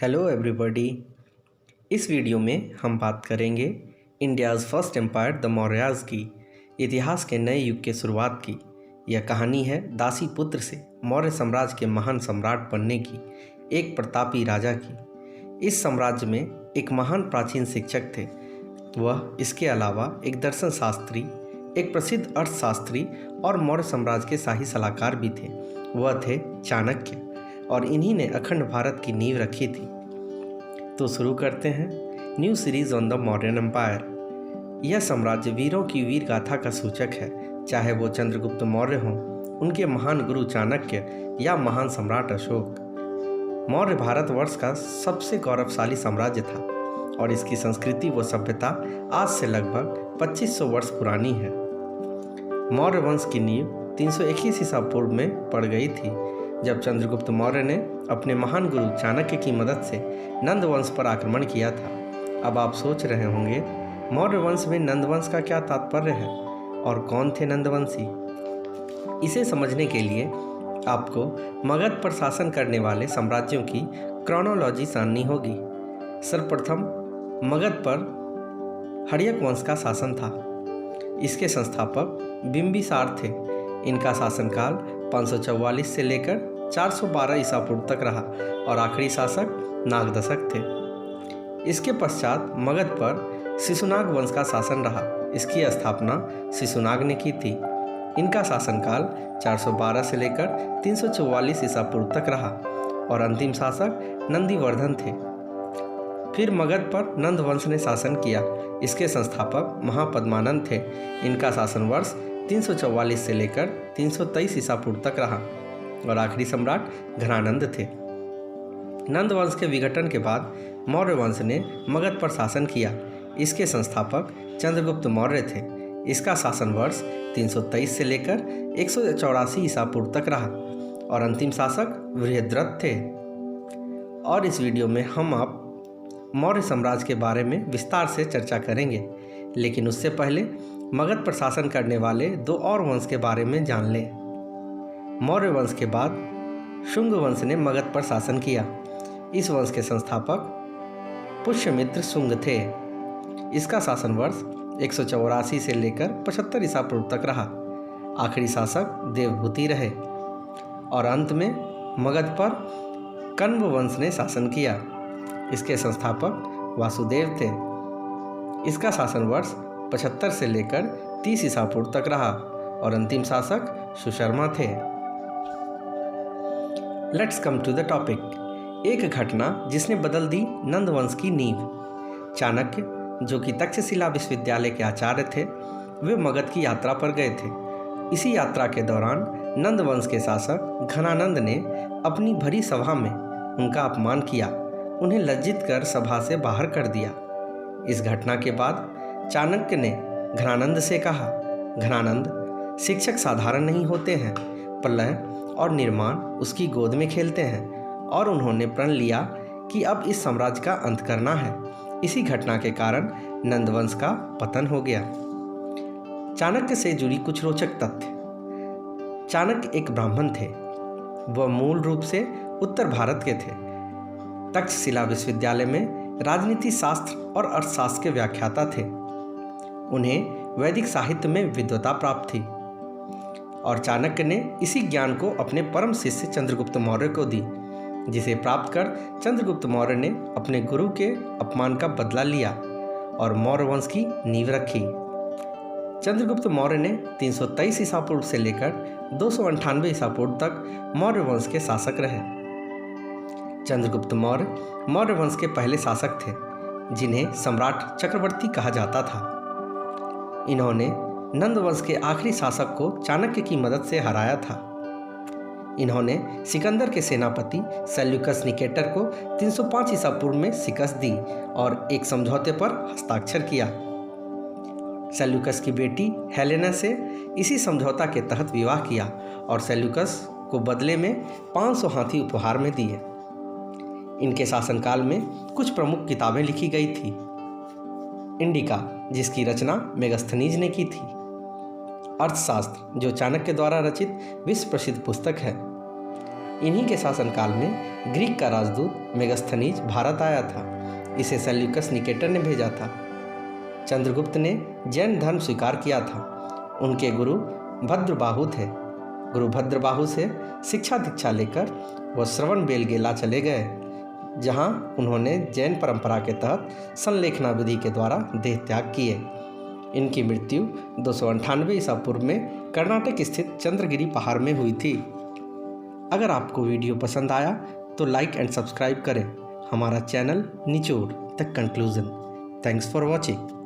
Hello everybody. इस video में हम बात करेंगे इंडियाज़ फर्स्ट एम्पायर द मौर्याज़ की, इतिहास के नए युग के शुरुआत की। यह कहानी है दासी पुत्र से मौर्य साम्राज्य के महान सम्राट बनने की, एक प्रतापी राजा की। इस साम्राज्य में एक महान प्राचीन शिक्षक थे। वह इसके अलावा एक दर्शन शास्त्री, एक प्रसिद्ध अर्थशास्त्री और मौर्य साम्राज्य के शाही सलाहकार भी थे। वह थे चाणक्य, और इन्हीं ने अखंड भारत की नींव रखी थी। तो शुरू करते हैं new series on the Mauryan empire. यह साम्राज्य वीरों की वीर गाथा का सूचक है, चाहे वो चंद्रगुप्त मौर्य हों, उनके महान गुरु चाणक्य या महान सम्राट अशोक। मौर्य भारतवर्ष का सबसे गौरवशाली साम्राज्य था और इसकी संस्कृति व सभ्यता आज से लगभग 2500 वर्ष पुरानी है। मौर्य वंश की नींव 321 ईसा पूर्व में पड़ गई थी, जब चंद्रगुप्त मौर्य ने अपने महान गुरु चाणक्य की मदद से नंद वंश पर आक्रमण किया था। अब आप सोच रहे होंगे, मौर्य वंश में नंद वंश का क्या तात्पर्य है और कौन थे नंदवंशी? इसे समझने के लिए आपको मगध पर शासन करने वाले साम्राज्यों की क्रोनोलॉजी जाननी होगी। सर्वप्रथम मगध पर हर्यक वंश का शासन था। इसके संस्थापक बिंबिसार थे। इनका शासनकाल 544 से लेकर 412 ईसा पूर्व तक रहा और आखिरी शासक नागदशक थे। इसके पश्चात मगध पर शिशुनाग वंश का शासन रहा। इसकी स्थापना शिशुनाग ने की थी। इनका शासनकाल 412 से लेकर 344 ईसा पूर्व तक रहा और अंतिम शासक नंदीवर्धन थे। फिर मगध पर नंद वंश ने शासन किया। इसके संस्थापक महापद्मानंद थे। इनका शासन वर्ष 344 से लेकर 323 ईसा पूर्व तक रहा और आखिरी सम्राट घनानंद थे। नंद वंश के विघटन के बाद मौर्य वंश ने मगध पर शासन किया। इसके संस्थापक चंद्रगुप्त मौर्य थे। इसका शासन वर्ष 323 से लेकर 184 ईसा पूर्व तक रहा और अंतिम शासक बृहद्रथ थे। और इस वीडियो में हम आप मौर्य साम्राज्य के बारे में विस्तार से चर्चा करेंगे, लेकिन उससे पहले मगध पर शासन करने वाले दो और वंश के बारे में जान लें। मौर्य वंश के बाद शुंग वंश ने मगध पर शासन किया। इस वंश के संस्थापक पुष्यमित्र शुंग थे। इसका शासन वर्ष 184 से लेकर 75 ईसा पूर्व तक रहा। आखिरी शासक देवभूति रहे और अंत में मगध पर कण्व वंश ने शासन किया। इसके संस्थापक वासुदेव थे। इसका शासन वर्ष 75 से लेकर 30 ईसा पूर्व तक रहा और अंतिम शासक सुशर्मा थे। Let's come to the topic. एक घटना जिसने बदल दी नंद वंश की नींव। चाणक्य, जो कि तक्षशिला विश्वविद्यालय के आचार्य थे, वे मगध की यात्रा पर गए थे। इसी यात्रा के दौरान नंद वंश के शासक घनानंद ने अपनी भरी सभा में उनका अपमान किया, उन्हें लज्जित कर सभा से बाहर कर दिया। इस घटना के बाद चाणक्य ने घनानंद से कहा, घनानंद, शिक्षक साधारण नहीं होते हैं, प्रलय और निर्माण उसकी गोद में खेलते हैं। और उन्होंने प्रण लिया कि अब इस साम्राज्य का अंत करना है। इसी घटना के कारण नंदवंश का पतन हो गया। चाणक्य से जुड़ी कुछ रोचक तथ्य। चाणक्य एक ब्राह्मण थे। वह मूल रूप से उत्तर भारत के थे। तक्षशिला विश्वविद्यालय में राजनीति शास्त्र और अर्थशास्त्र के व्याख्याता थे। उन्हें वैदिक साहित्य में विद्वता प्राप्त थी और चाणक्य ने इसी ज्ञान को अपने परम शिष्य चंद्रगुप्त मौर्य को दी, जिसे प्राप्त कर चंद्रगुप्त मौर्य ने अपने गुरु के अपमान का बदला लिया और मौर्य वंश की नींव रखी। चंद्रगुप्त मौर्य ने 323 ईसा पूर्व से लेकर 298 ईसा पूर्व तक मौर्य वंश के शासक रहे। चंद्रगुप्त मौर्य मौर्य वंश के पहले शासक थे, जिन्हें सम्राट चक्रवर्ती कहा जाता था। इन्होंने नंद वंश के आखिरी शासक को चाणक्य की मदद से हराया था। इन्होंने सिकंदर के सेनापति सेल्यूकस निकेटर को 305 ईसा पूर्व में शिकस्त दी और एक समझौते पर हस्ताक्षर किया। सेल्यूकस की बेटी हेलेना से इसी समझौता के तहत विवाह किया और सेल्यूकस को बदले में 500 हाथी उपहार में दिए। इनके शासनकाल में कुछ प्रमुख किताबें लिखी गई थी। इंडिका, जिसकी रचना मेगस्थनीज ने की थी। अर्थशास्त्र, जो चाणक्य द्वारा रचित विश्व प्रसिद्ध पुस्तक है। इन्हीं के शासनकाल में ग्रीक का राजदूत मेगास्थनीज भारत आया था। इसे सेल्यूकस निकेटर ने भेजा था। चंद्रगुप्त ने जैन धर्म स्वीकार किया था। उनके गुरु भद्रबाहु थे। गुरु भद्रबाहु से शिक्षा दीक्षा लेकर वह श्रवण बेलगोला चले गए, जहां उन्होंने जैन परंपरा के तहत संलेखना विधि के द्वारा देह त्याग किए। इनकी मृत्यु 298 ईसा पूर्व में कर्नाटक स्थित चंद्रगिरी पहाड़ में हुई थी। अगर आपको वीडियो पसंद आया तो लाइक एंड सब्सक्राइब करें हमारा चैनल निचोड़ the conclusion. Thanks for watching.